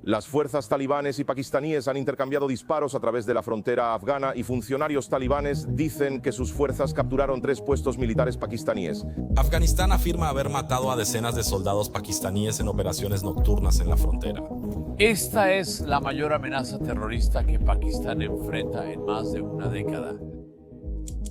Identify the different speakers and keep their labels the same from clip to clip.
Speaker 1: Las fuerzas talibanes y pakistaníes han intercambiado disparos a través de la frontera afgana y funcionarios talibanes dicen que sus fuerzas capturaron 3 puestos militares pakistaníes.
Speaker 2: Afganistán afirma haber matado a decenas de soldados pakistaníes en operaciones nocturnas en la frontera.
Speaker 3: Esta es la mayor amenaza terrorista que Pakistán enfrenta en más de una década.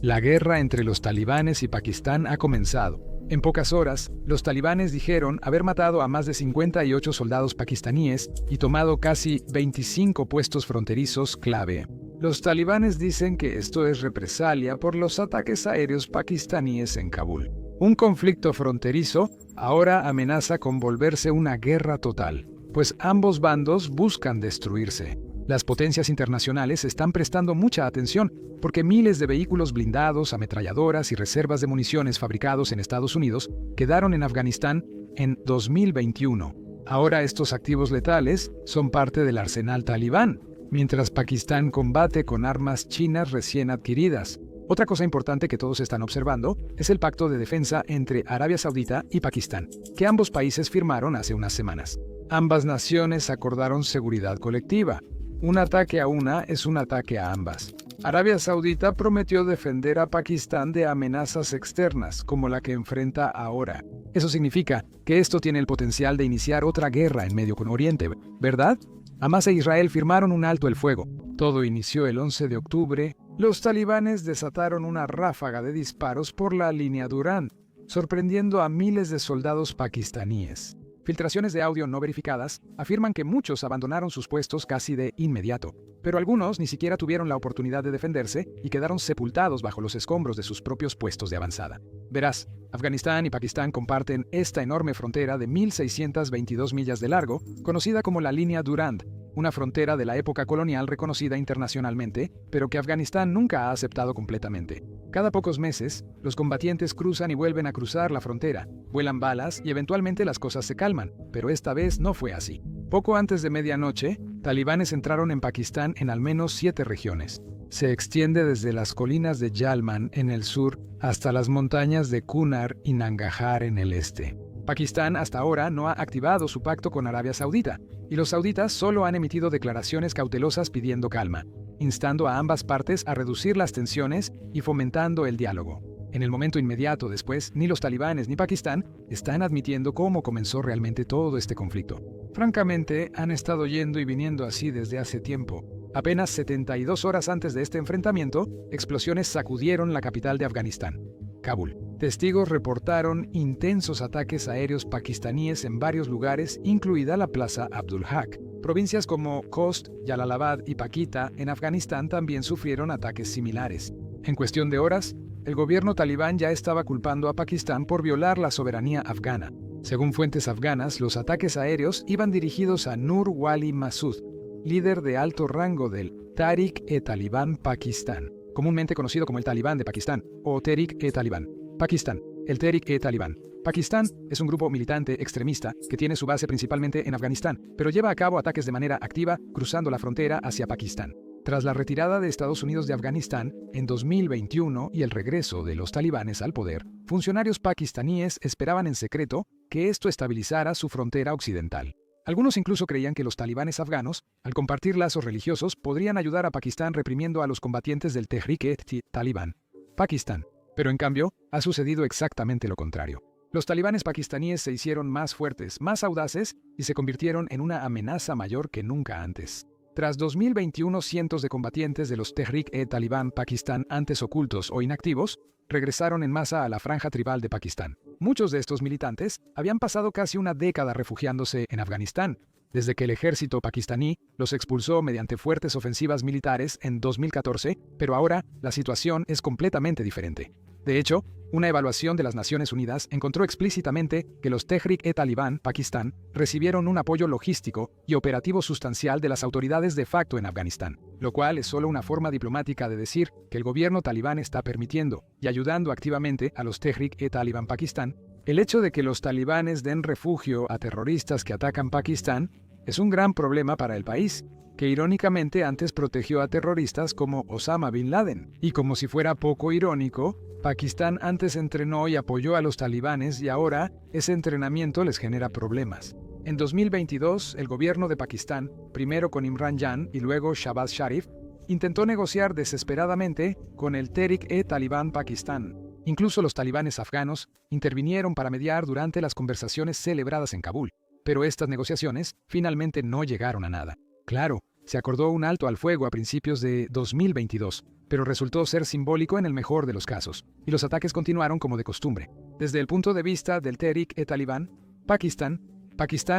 Speaker 4: La guerra entre los talibanes y Pakistán ha comenzado. En pocas horas, los talibanes dijeron haber matado a más de 58 soldados pakistaníes y tomado casi 25 puestos fronterizos clave. Los talibanes dicen que esto es represalia por los ataques aéreos pakistaníes en Kabul. Un conflicto fronterizo ahora amenaza con volverse una guerra total, pues ambos bandos buscan destruirse. Las potencias internacionales están prestando mucha atención porque miles de vehículos blindados, ametralladoras y reservas de municiones fabricados en Estados Unidos quedaron en Afganistán en 2021. Ahora estos activos letales son parte del arsenal talibán, mientras Pakistán combate con armas chinas recién adquiridas. Otra cosa importante que todos están observando es el pacto de defensa entre Arabia Saudita y Pakistán, que ambos países firmaron hace unas semanas. Ambas naciones acordaron seguridad colectiva. Un ataque a una es un ataque a ambas. Arabia Saudita prometió defender a Pakistán de amenazas externas, como la que enfrenta ahora. Eso significa que esto tiene el potencial de iniciar otra guerra en Medio Oriente, ¿verdad? Hamas e Israel firmaron un alto el fuego. Todo inició el 11 de octubre. Los talibanes desataron una ráfaga de disparos por la línea Durand, sorprendiendo a miles de soldados pakistaníes. Filtraciones de audio no verificadas afirman que muchos abandonaron sus puestos casi de inmediato, pero algunos ni siquiera tuvieron la oportunidad de defenderse y quedaron sepultados bajo los escombros de sus propios puestos de avanzada. Verás, Afganistán y Pakistán comparten esta enorme frontera de 1.622 millas de largo, conocida como la línea Durand, una frontera de la época colonial reconocida internacionalmente, pero que Afganistán nunca ha aceptado completamente. Cada pocos meses, los combatientes cruzan y vuelven a cruzar la frontera, vuelan balas y eventualmente las cosas se calman, pero esta vez no fue así. Poco antes de medianoche, talibanes entraron en Pakistán en al menos 7 regiones. Se extiende desde las colinas de Jalman en el sur hasta las montañas de Kunar y Nangarhar en el este. Pakistán hasta ahora no ha activado su pacto con Arabia Saudita, y los sauditas solo han emitido declaraciones cautelosas pidiendo calma, instando a ambas partes a reducir las tensiones y fomentando el diálogo. En el momento inmediato después, ni los talibanes ni Pakistán están admitiendo cómo comenzó realmente todo este conflicto. Francamente, han estado yendo y viniendo así desde hace tiempo. Apenas 72 horas antes de este enfrentamiento, explosiones sacudieron la capital de Afganistán, Kabul. Testigos reportaron intensos ataques aéreos pakistaníes en varios lugares, incluida la Plaza Abdul Haq. Provincias como Khost, Jalalabad y Pakita en Afganistán también sufrieron ataques similares. En cuestión de horas, el gobierno talibán ya estaba culpando a Pakistán por violar la soberanía afgana. Según fuentes afganas, los ataques aéreos iban dirigidos a Nur Wali Masud, líder de alto rango del Tehrik-e-Taliban Pakistán, comúnmente conocido como el Talibán de Pakistán o Tehrik-e-Taliban. Pakistán, el Tehrik-e-Taliban. Pakistán es un grupo militante extremista que tiene su base principalmente en Afganistán, pero lleva a cabo ataques de manera activa cruzando la frontera hacia Pakistán. Tras la retirada de Estados Unidos de Afganistán en 2021 y el regreso de los talibanes al poder, funcionarios pakistaníes esperaban en secreto que esto estabilizara su frontera occidental. Algunos incluso creían que los talibanes afganos, al compartir lazos religiosos, podrían ayudar a Pakistán reprimiendo a los combatientes del Tehrik-e-Taliban, Pakistán. Pero en cambio, ha sucedido exactamente lo contrario. Los talibanes pakistaníes se hicieron más fuertes, más audaces y se convirtieron en una amenaza mayor que nunca antes. Tras 2021, cientos de combatientes de los Tehrik-e-Taliban Pakistán antes ocultos o inactivos regresaron en masa a la franja tribal de Pakistán. Muchos de estos militantes habían pasado casi una década refugiándose en Afganistán, desde que el ejército pakistaní los expulsó mediante fuertes ofensivas militares en 2014, pero ahora la situación es completamente diferente. De hecho, una evaluación de las Naciones Unidas encontró explícitamente que los Tehrik-e-Taliban Pakistán recibieron un apoyo logístico y operativo sustancial de las autoridades de facto en Afganistán, lo cual es solo una forma diplomática de decir que el gobierno talibán está permitiendo y ayudando activamente a los Tehrik-e-Taliban Pakistán. El hecho de que los talibanes den refugio a terroristas que atacan Pakistán es un gran problema para el país, que irónicamente antes protegió a terroristas como Osama Bin Laden. Y como si fuera poco irónico, Pakistán antes entrenó y apoyó a los talibanes y ahora ese entrenamiento les genera problemas. En 2022, el gobierno de Pakistán, primero con Imran Khan y luego Shahbaz Sharif, intentó negociar desesperadamente con el Tehrik-e-Taliban Pakistán. Incluso los talibanes afganos intervinieron para mediar durante las conversaciones celebradas en Kabul. Pero estas negociaciones finalmente no llegaron a nada. Claro, se acordó un alto al fuego a principios de 2022, pero resultó ser simbólico en el mejor de los casos, y los ataques continuaron como de costumbre. Desde el punto de vista del Tehrik-e-Taliban Pakistán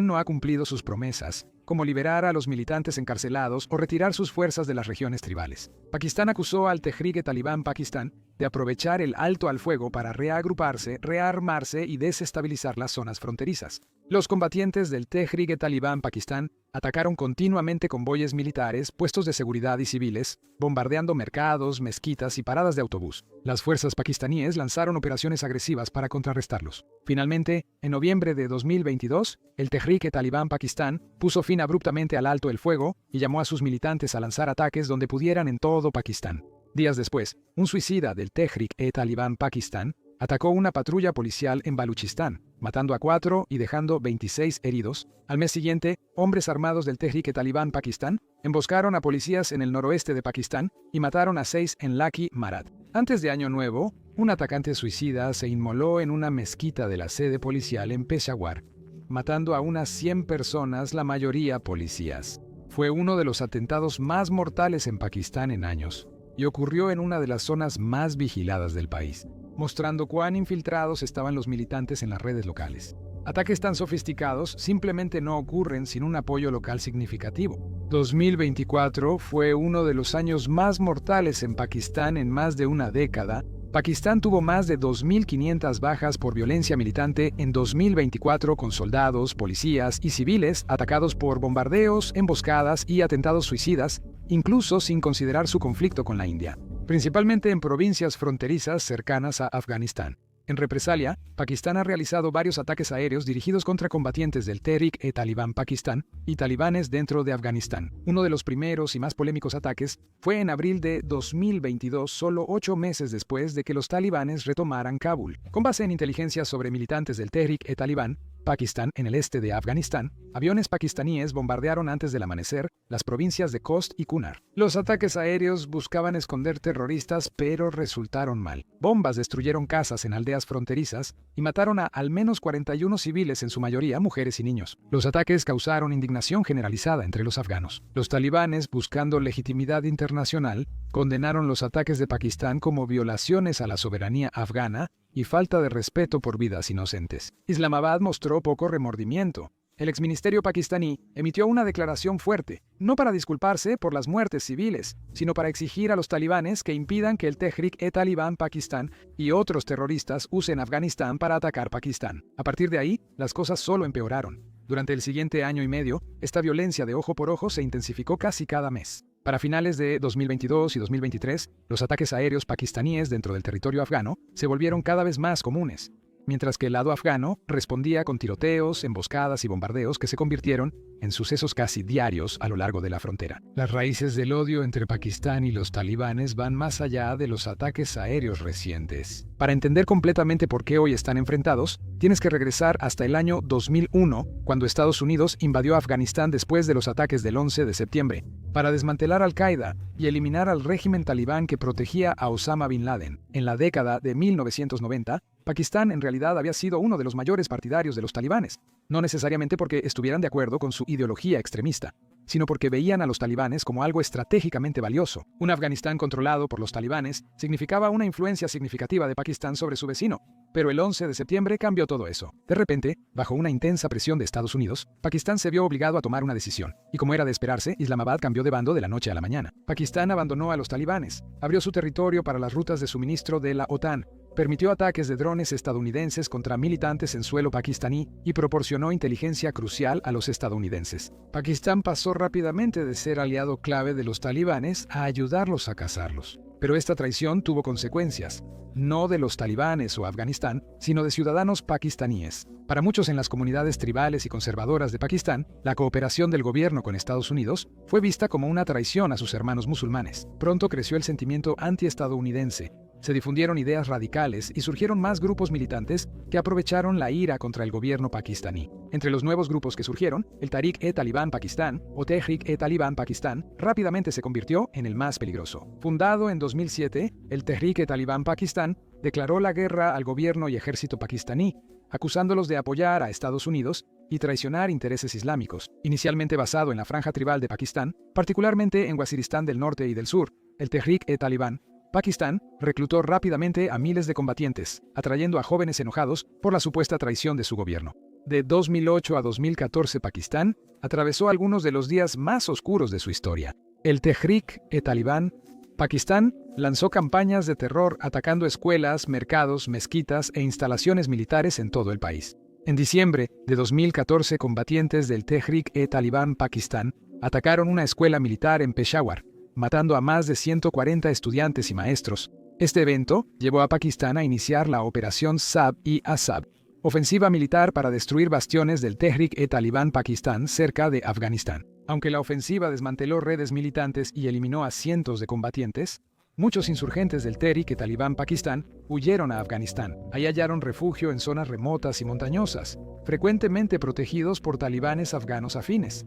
Speaker 4: no ha cumplido sus promesas, como liberar a los militantes encarcelados o retirar sus fuerzas de las regiones tribales. Pakistán acusó al Tehrik-e-Taliban Pakistán de aprovechar el alto al fuego para reagruparse, rearmarse y desestabilizar las zonas fronterizas. Los combatientes del Tehrik-e-Taliban Pakistán atacaron continuamente convoyes militares, puestos de seguridad y civiles, bombardeando mercados, mezquitas y paradas de autobús. Las fuerzas pakistaníes lanzaron operaciones agresivas para contrarrestarlos. Finalmente, en noviembre de 2022, el Tehrik-e-Taliban Pakistán puso fin abruptamente al alto el fuego y llamó a sus militantes a lanzar ataques donde pudieran en todo Pakistán. Días después, un suicida del Tehrik-e-Taliban Pakistán atacó una patrulla policial en Baluchistán, matando a 4 y dejando 26 heridos. Al mes siguiente, hombres armados del Tehrik-e-Taliban Pakistán emboscaron a policías en el noroeste de Pakistán y mataron a 6 en Laki Marad. Antes de Año Nuevo, un atacante suicida se inmoló en una mezquita de la sede policial en Peshawar, matando a unas 100 personas, la mayoría policías. Fue uno de los atentados más mortales en Pakistán en años, y ocurrió en una de las zonas más vigiladas del país, mostrando cuán infiltrados estaban los militantes en las redes locales. Ataques tan sofisticados simplemente no ocurren sin un apoyo local significativo. 2024 fue uno de los años más mortales en Pakistán en más de una década. Pakistán tuvo más de 2.500 bajas por violencia militante en 2024 con soldados, policías y civiles atacados por bombardeos, emboscadas y atentados suicidas, incluso sin considerar su conflicto con la India, principalmente en provincias fronterizas cercanas a Afganistán. En represalia, Pakistán ha realizado varios ataques aéreos dirigidos contra combatientes del Tehrik-e-Taliban Pakistán y talibanes dentro de Afganistán. Uno de los primeros y más polémicos ataques fue en abril de 2022, solo 8 meses después de que los talibanes retomaran Kabul. Con base en inteligencia sobre militantes del Tehrik-e-Taliban Pakistán en el este de Afganistán, aviones pakistaníes bombardearon antes del amanecer las provincias de Khost y Kunar. Los ataques aéreos buscaban esconder terroristas, pero resultaron mal. Bombas destruyeron casas en aldeas fronterizas y mataron a al menos 41 civiles, en su mayoría mujeres y niños. Los ataques causaron indignación generalizada entre los afganos. Los talibanes, buscando legitimidad internacional, condenaron los ataques de Pakistán como violaciones a la soberanía afgana y falta de respeto por vidas inocentes. Islamabad mostró poco remordimiento. El exministerio pakistaní emitió una declaración fuerte, no para disculparse por las muertes civiles, sino para exigir a los talibanes que impidan que el Tehrik-e-Taliban Pakistán y otros terroristas usen Afganistán para atacar Pakistán. A partir de ahí, las cosas solo empeoraron. Durante el siguiente año y medio, esta violencia de ojo por ojo se intensificó casi cada mes. Para finales de 2022 y 2023, los ataques aéreos pakistaníes dentro del territorio afgano se volvieron cada vez más comunes, mientras que el lado afgano respondía con tiroteos, emboscadas y bombardeos que se convirtieron en sucesos casi diarios a lo largo de la frontera. Las raíces del odio entre Pakistán y los talibanes van más allá de los ataques aéreos recientes. Para entender completamente por qué hoy están enfrentados, tienes que regresar hasta el año 2001, cuando Estados Unidos invadió Afganistán después de los ataques del 11 de septiembre, para desmantelar Al-Qaeda y eliminar al régimen talibán que protegía a Osama Bin Laden. En la década de 1990, Pakistán en realidad había sido uno de los mayores partidarios de los talibanes, no necesariamente porque estuvieran de acuerdo con su ideología extremista, sino porque veían a los talibanes como algo estratégicamente valioso. Un Afganistán controlado por los talibanes significaba una influencia significativa de Pakistán sobre su vecino, pero el 11 de septiembre cambió todo eso. De repente, bajo una intensa presión de Estados Unidos, Pakistán se vio obligado a tomar una decisión, y como era de esperarse, Islamabad cambió de bando de la noche a la mañana. Pakistán abandonó a los talibanes, abrió su territorio para las rutas de suministro de la OTAN, permitió ataques de drones estadounidenses contra militantes en suelo pakistaní y proporcionó inteligencia crucial a los estadounidenses. Pakistán pasó rápidamente de ser aliado clave de los talibanes a ayudarlos a cazarlos. Pero esta traición tuvo consecuencias, no de los talibanes o Afganistán, sino de ciudadanos pakistaníes. Para muchos en las comunidades tribales y conservadoras de Pakistán, la cooperación del gobierno con Estados Unidos fue vista como una traición a sus hermanos musulmanes. Pronto creció el sentimiento anti-estadounidense. Se difundieron ideas radicales y surgieron más grupos militantes que aprovecharon la ira contra el gobierno pakistaní. Entre los nuevos grupos que surgieron, el Tahrik-e-Taliban Pakistán o Tehrik-e-Taliban Pakistán rápidamente se convirtió en el más peligroso. Fundado en 2007, el Tehrik-e-Taliban Pakistán declaró la guerra al gobierno y ejército pakistaní, acusándolos de apoyar a Estados Unidos y traicionar intereses islámicos. Inicialmente basado en la franja tribal de Pakistán, particularmente en Waziristán del norte y del sur, el Tehrik-e-Taliban Pakistán reclutó rápidamente a miles de combatientes, atrayendo a jóvenes enojados por la supuesta traición de su gobierno. De 2008 a 2014, Pakistán atravesó algunos de los días más oscuros de su historia. El Tehrik-e-Taliban Pakistán lanzó campañas de terror atacando escuelas, mercados, mezquitas e instalaciones militares en todo el país. En diciembre de 2014, combatientes del Tehrik-e-Taliban Pakistán atacaron una escuela militar en Peshawar, matando a más de 140 estudiantes y maestros. Este evento llevó a Pakistán a iniciar la Operación Sab-i-Azab, ofensiva militar para destruir bastiones del Tehrik-e-Taliban Pakistán cerca de Afganistán. Aunque la ofensiva desmanteló redes militantes y eliminó a cientos de combatientes, muchos insurgentes del Tehrik-e-Taliban Pakistán huyeron a Afganistán. Ahí hallaron refugio en zonas remotas y montañosas, frecuentemente protegidos por talibanes afganos afines.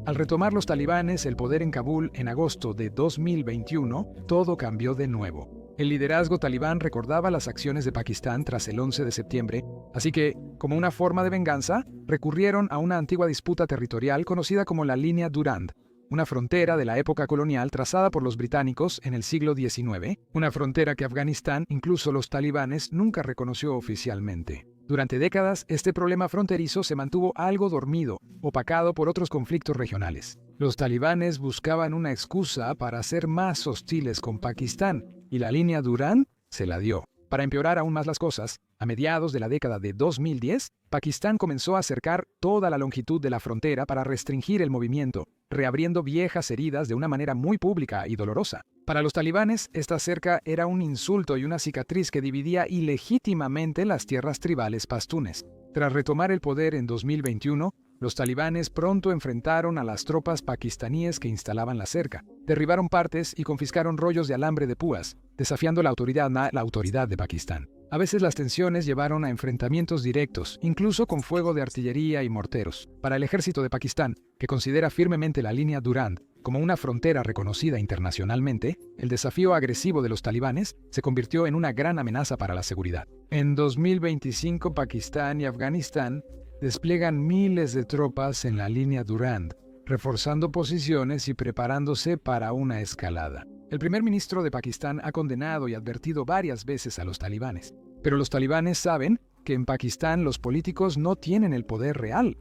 Speaker 4: Al retomar los talibanes el poder en Kabul en agosto de 2021, todo cambió de nuevo. El liderazgo talibán recordaba las acciones de Pakistán tras el 11 de septiembre, así que, como una forma de venganza, recurrieron a una antigua disputa territorial conocida como la Línea Durand, una frontera de la época colonial trazada por los británicos en el siglo XIX, una frontera que Afganistán, incluso los talibanes, nunca reconoció oficialmente. Durante décadas, este problema fronterizo se mantuvo algo dormido, opacado por otros conflictos regionales. Los talibanes buscaban una excusa para ser más hostiles con Pakistán, y la Línea Durand se la dio. Para empeorar aún más las cosas, a mediados de la década de 2010, Pakistán comenzó a acercar toda la longitud de la frontera para restringir el movimiento, reabriendo viejas heridas de una manera muy pública y dolorosa. Para los talibanes, esta cerca era un insulto y una cicatriz que dividía ilegítimamente las tierras tribales pastunes. Tras retomar el poder en 2021, los talibanes pronto enfrentaron a las tropas pakistaníes que instalaban la cerca. Derribaron partes y confiscaron rollos de alambre de púas, desafiando la autoridad de Pakistán. A veces las tensiones llevaron a enfrentamientos directos, incluso con fuego de artillería y morteros. Para el ejército de Pakistán, que considera firmemente la Línea Durand como una frontera reconocida internacionalmente, el desafío agresivo de los talibanes se convirtió en una gran amenaza para la seguridad. En 2025, Pakistán y Afganistán despliegan miles de tropas en la Línea Durand, reforzando posiciones y preparándose para una escalada. El primer ministro de Pakistán ha condenado y advertido varias veces a los talibanes, pero los talibanes saben que en Pakistán los políticos no tienen el poder real.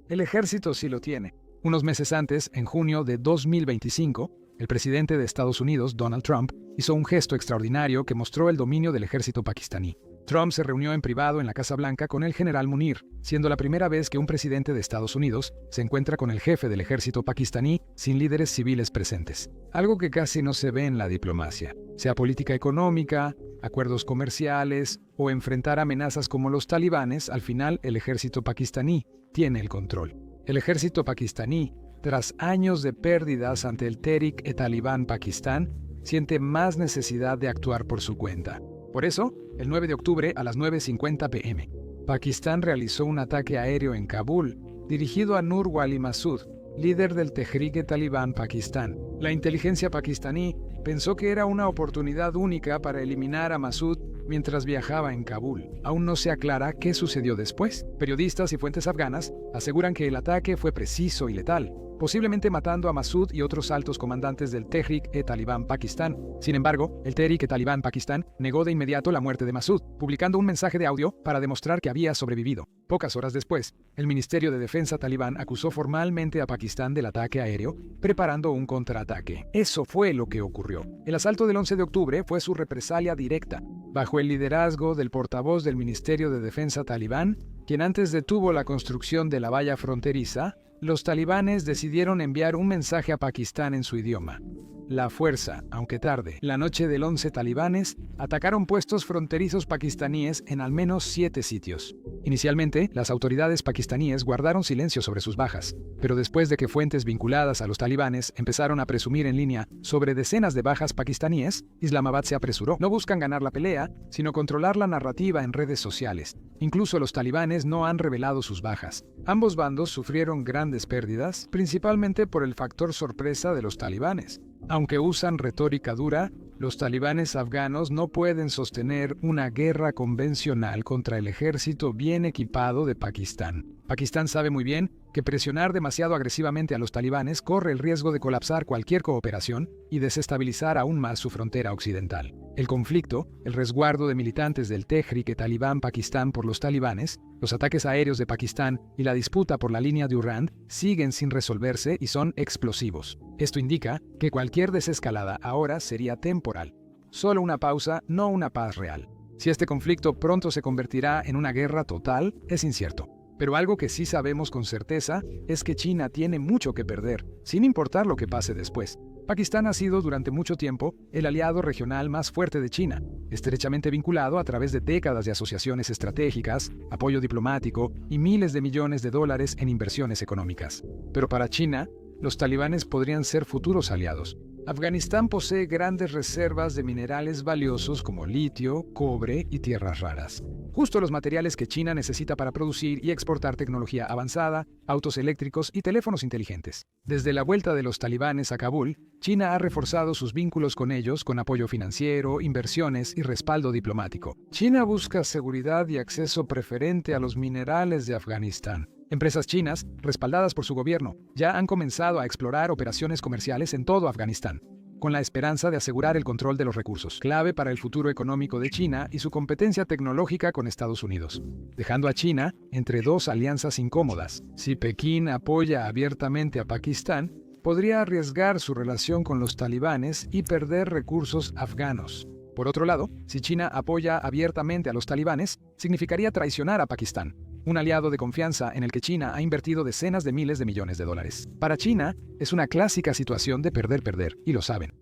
Speaker 4: El ejército sí lo tiene. Unos meses antes, en junio de 2025, el presidente de Estados Unidos, Donald Trump, hizo un gesto extraordinario que mostró el dominio del ejército pakistaní. Trump se reunió en privado en la Casa Blanca con el general Munir, siendo la primera vez que un presidente de Estados Unidos se encuentra con el jefe del ejército pakistaní sin líderes civiles presentes. Algo que casi no se ve en la diplomacia, sea política económica, acuerdos comerciales o enfrentar amenazas como los talibanes. Al final el ejército pakistaní tiene el control. El ejército pakistaní, tras años de pérdidas ante el Tehrik-e-Taliban Pakistán, siente más necesidad de actuar por su cuenta. Por eso, el 9 de octubre a las 9:50 p.m., Pakistán realizó un ataque aéreo en Kabul, dirigido a Nur Wali Massoud, líder del Tehrik-e-Taliban Pakistán. La inteligencia pakistaní pensó que era una oportunidad única para eliminar a Massoud mientras viajaba en Kabul. Aún no se aclara qué sucedió después. Periodistas y fuentes afganas aseguran que el ataque fue preciso y letal, posiblemente matando a Massoud y otros altos comandantes del Tehrik-e-Taliban Pakistán. Sin embargo, el Tehrik-e-Taliban Pakistán negó de inmediato la muerte de Massoud, publicando un mensaje de audio para demostrar que había sobrevivido. Pocas horas después, el Ministerio de Defensa talibán acusó formalmente a Pakistán del ataque aéreo, preparando un contraataque. Eso fue lo que ocurrió. El asalto del 11 de octubre fue su represalia directa, bajo el liderazgo del portavoz del Ministerio de Defensa talibán, quien antes detuvo la construcción de la valla fronteriza. Los talibanes decidieron enviar un mensaje a Pakistán en su idioma. La fuerza, aunque tarde, la noche del 11 talibanes atacaron puestos fronterizos pakistaníes en al menos 7 sitios. Inicialmente, las autoridades pakistaníes guardaron silencio sobre sus bajas, pero después de que fuentes vinculadas a los talibanes empezaron a presumir en línea sobre decenas de bajas pakistaníes, Islamabad se apresuró. No buscan ganar la pelea, sino controlar la narrativa en redes sociales. Incluso los talibanes no han revelado sus bajas. Ambos bandos sufrieron grandes pérdidas, principalmente por el factor sorpresa de los talibanes. Aunque usan retórica dura, los talibanes afganos no pueden sostener una guerra convencional contra el ejército bien equipado de Pakistán. Pakistán sabe muy bien que presionar demasiado agresivamente a los talibanes corre el riesgo de colapsar cualquier cooperación y desestabilizar aún más su frontera occidental. El conflicto, el resguardo de militantes del Tehrik-e-Talibán Pakistán por los talibanes, los ataques aéreos de Pakistán y la disputa por la línea Durand siguen sin resolverse y son explosivos. Esto indica que cualquier desescalada ahora sería temporal. Solo una pausa, no una paz real. Si este conflicto pronto se convertirá en una guerra total, es incierto. Pero algo que sí sabemos con certeza es que China tiene mucho que perder, sin importar lo que pase después. Pakistán ha sido durante mucho tiempo el aliado regional más fuerte de China, estrechamente vinculado a través de décadas de asociaciones estratégicas, apoyo diplomático y miles de millones de dólares en inversiones económicas. Pero para China, los talibanes podrían ser futuros aliados. Afganistán posee grandes reservas de minerales valiosos como litio, cobre y tierras raras. Justo los materiales que China necesita para producir y exportar tecnología avanzada, autos eléctricos y teléfonos inteligentes. Desde la vuelta de los talibanes a Kabul, China ha reforzado sus vínculos con ellos con apoyo financiero, inversiones y respaldo diplomático. China busca seguridad y acceso preferente a los minerales de Afganistán. Empresas chinas, respaldadas por su gobierno, ya han comenzado a explorar operaciones comerciales en todo Afganistán, con la esperanza de asegurar el control de los recursos, clave para el futuro económico de China y su competencia tecnológica con Estados Unidos, dejando a China entre dos alianzas incómodas. Si Pekín apoya abiertamente a Pakistán, podría arriesgar su relación con los talibanes y perder recursos afganos. Por otro lado, si China apoya abiertamente a los talibanes, significaría traicionar a Pakistán, un aliado de confianza en el que China ha invertido decenas de miles de millones de dólares. Para China, es una clásica situación de perder-perder, y lo saben.